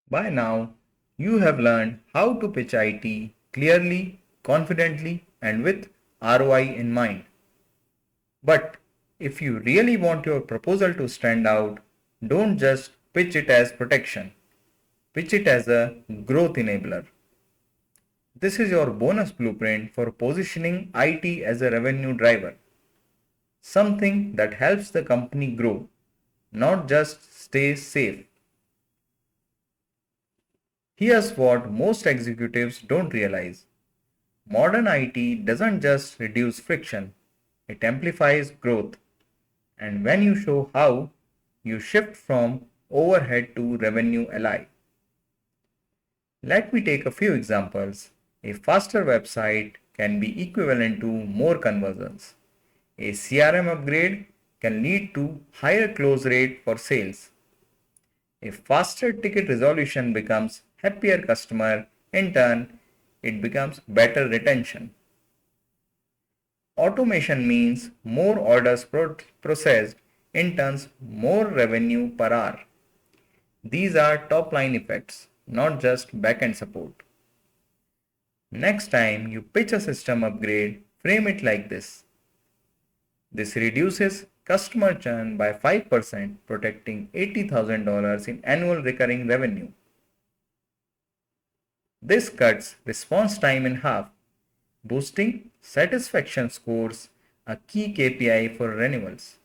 By now, you have learned how to pitch IT clearly, confidently, and with ROI in mind. But if you really want your proposal to stand out, don't just pitch it as protection. Pitch it as a growth enabler. This is your bonus blueprint for positioning IT as a revenue driver, something that helps the company grow, not just stay safe. Here's what most executives don't realize. Modern IT doesn't just reduce friction, it amplifies growth. And when you show how, you shift from overhead to revenue ally. Let me take a few examples. A faster website can be equivalent to more conversions. A CRM upgrade can lead to higher close rate for sales. A faster ticket resolution becomes happier customer. In turn, it becomes better retention. Automation means more orders processed, in turns more revenue per hour. These are top line effects, not just back-end support. Next time you pitch a system upgrade, frame it like this. This reduces customer churn by 5%, protecting $80,000 in annual recurring revenue. This cuts response time in half, boosting satisfaction scores, a key KPI for renewals.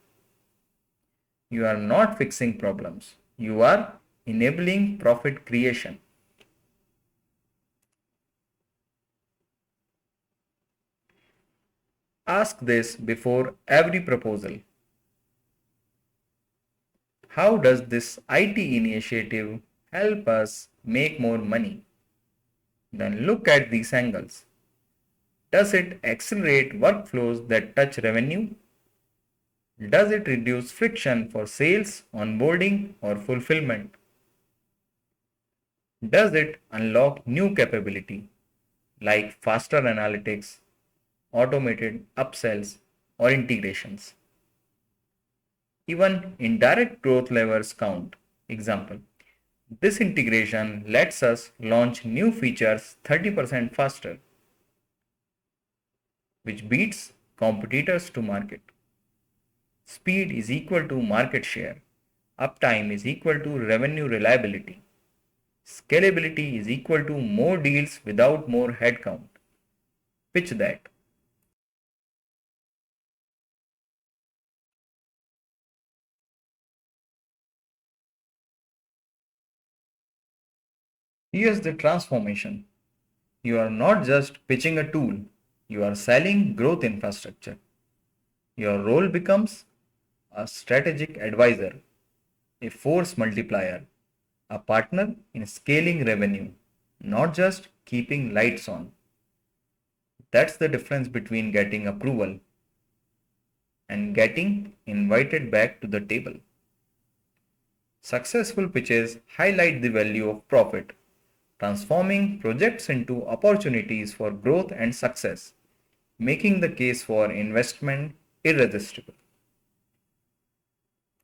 You are not fixing problems, you are enabling profit creation. Ask this before every proposal. How does this IT initiative help us make more money? Then look at these angles. Does it accelerate workflows that touch revenue? Does it reduce friction for sales, onboarding, or fulfillment? Does it unlock new capability like faster analytics, automated upsells, or integrations? Even indirect growth levers count. Example, this integration lets us launch new features 30% faster, which beats competitors to market. Speed is equal to market share. Uptime is equal to revenue reliability. Scalability is equal to more deals without more headcount. Pitch that. Here's the transformation. You are not just pitching a tool, you are selling growth infrastructure. Your role becomes a strategic advisor, a force multiplier, a partner in scaling revenue, not just keeping lights on. That's the difference between getting approval and getting invited back to the table. Successful pitches highlight the value of profit, transforming projects into opportunities for growth and success, making the case for investment irresistible.